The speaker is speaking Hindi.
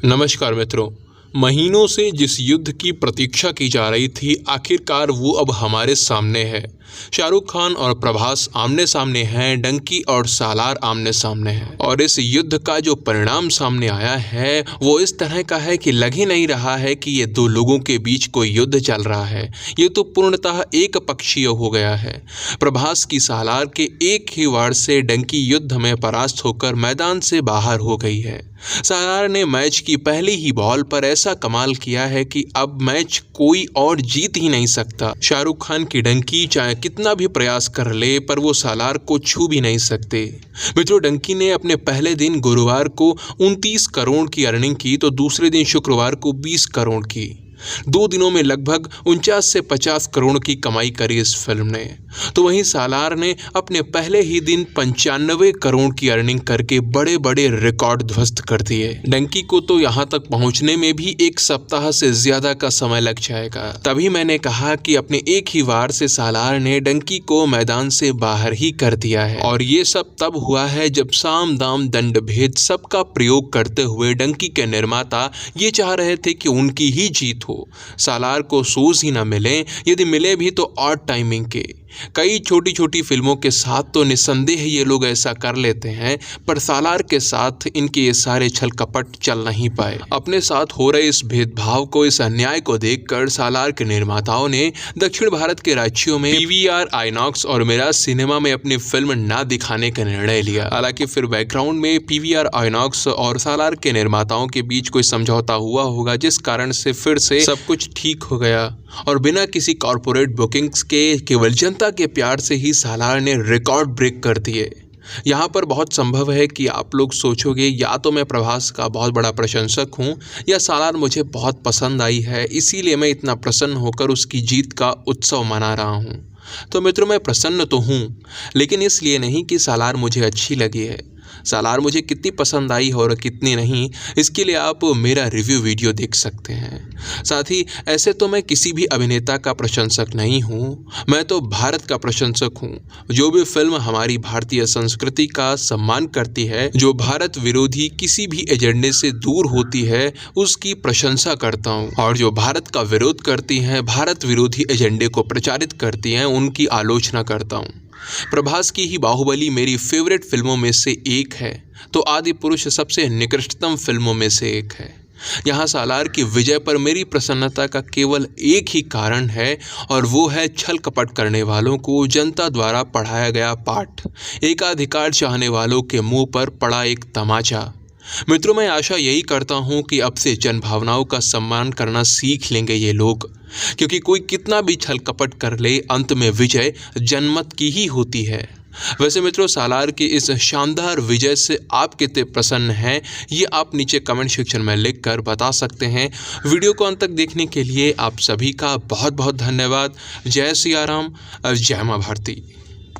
नमस्कार मित्रों। महीनों से जिस युद्ध की प्रतीक्षा की जा रही थी, आखिरकार वो अब हमारे सामने है। शाहरुख खान और प्रभास आमने सामने हैं, डंकी और सालार आमने सामने हैं। और इस युद्ध का जो परिणाम सामने आया है वो इस तरह का है कि लग ही नहीं रहा है कि ये दो लोगों के बीच कोई युद्ध चल रहा है। ये तो पूर्णतः एक पक्षीय हो गया है। प्रभास की सालार के एक ही वार से डंकी युद्ध में परास्त होकर मैदान से बाहर हो गई है। सालार ने मैच की पहली ही बॉल पर ऐसा कमाल किया है कि अब मैच कोई और जीत ही नहीं सकता। शाहरुख खान की डंकी चाहे कितना भी प्रयास कर ले पर वो सालार को छू भी नहीं सकते। मित्रों, डंकी ने अपने पहले दिन गुरुवार को 29 करोड़ की अर्निंग की तो दूसरे दिन शुक्रवार को 20 करोड़ की। 2 दिनों में लगभग 49 से 50 करोड़ की कमाई करी इस फिल्म ने। तो वहीं सालार ने अपने पहले ही दिन 95 करोड़ की अर्निंग करके बड़े बड़े रिकॉर्ड ध्वस्त कर दिए। डंकी को तो यहाँ तक पहुँचने में भी 1 सप्ताह से ज्यादा का समय लग जाएगा। तभी मैंने कहा कि अपने एक ही वार से सालार ने डंकी को मैदान से बाहर ही कर दिया है। और ये सब तब हुआ है जब साम दाम दंड भेद सबका प्रयोग करते हुए डंकी के निर्माता ये चाह रहे थे कि उनकी ही जीत हो। सालार को सोज ही ना मिले, यदि मिले भी तो ऑड टाइमिंग के। कई छोटी छोटी फिल्मों के साथ तो निस्संदेह ये लोग ऐसा कर लेते हैं, पर सालार के साथ इनके ये सारे छल कपट चल नहीं पाए। अपने साथ हो रहे इस भेदभाव को, इस अन्याय को देखकर सालार के निर्माताओं ने दक्षिण भारत के राज्यों में PVR आइनॉक्स और मिराज सिनेमा में अपनी फिल्म ना दिखाने का निर्णय लिया। हालांकि फिर बैकग्राउंड में PVR आइनॉक्स और सालार के निर्माताओं के बीच कोई समझौता हुआ होगा, जिस कारण से फिर से सब कुछ ठीक हो गया और बिना किसी कॉर्पोरेट बुकिंग्स के केवल जनता के प्यार से ही सालार ने रिकॉर्ड ब्रेक कर दिए। यहाँ पर बहुत संभव है कि आप लोग सोचोगे या तो मैं प्रभास का बहुत बड़ा प्रशंसक हूँ या सालार मुझे बहुत पसंद आई है, इसीलिए मैं इतना प्रसन्न होकर उसकी जीत का उत्सव मना रहा हूँ। तो मित्रों, मैं प्रसन्न तो हूँ, लेकिन इसलिए नहीं कि सालार मुझे अच्छी लगी है। सालार मुझे कितनी पसंद आई और कितनी नहीं, इसके लिए आप मेरा रिव्यू वीडियो देख सकते हैं। साथ ही ऐसे तो मैं किसी भी अभिनेता का प्रशंसक नहीं हूँ, मैं तो भारत का प्रशंसक हूँ। जो भी फिल्म हमारी भारतीय संस्कृति का सम्मान करती है, जो भारत विरोधी किसी भी एजेंडे से दूर होती है, उसकी प्रशंसा करता हूँ। और जो भारत का विरोध करती हैं, भारत विरोधी एजेंडे को प्रचारित करती हैं, उनकी आलोचना करता हूँ। प्रभास की ही बाहुबली मेरी फेवरेट फिल्मों में से एक है, तो आदि पुरुष सबसे निकृष्टतम फिल्मों में से एक है। यहाँ सालार की विजय पर मेरी प्रसन्नता का केवल एक ही कारण है और वो है छल कपट करने वालों को जनता द्वारा पढ़ाया गया पाठ, एकाधिकार चाहने वालों के मुंह पर पड़ा एक तमाचा। मित्रों, मैं आशा यही करता हूँ कि अब से जन भावनाओं का सम्मान करना सीख लेंगे ये लोग, क्योंकि कोई कितना भी छल कपट कर ले, अंत में विजय जनमत की ही होती है। वैसे मित्रों, सालार की इस शानदार विजय से आप कितने प्रसन्न हैं, ये आप नीचे कमेंट सेक्शन में लिख कर बता सकते हैं। वीडियो को अंत तक देखने के लिए आप सभी का बहुत बहुत धन्यवाद। जय सिया राम, जय मां भारती।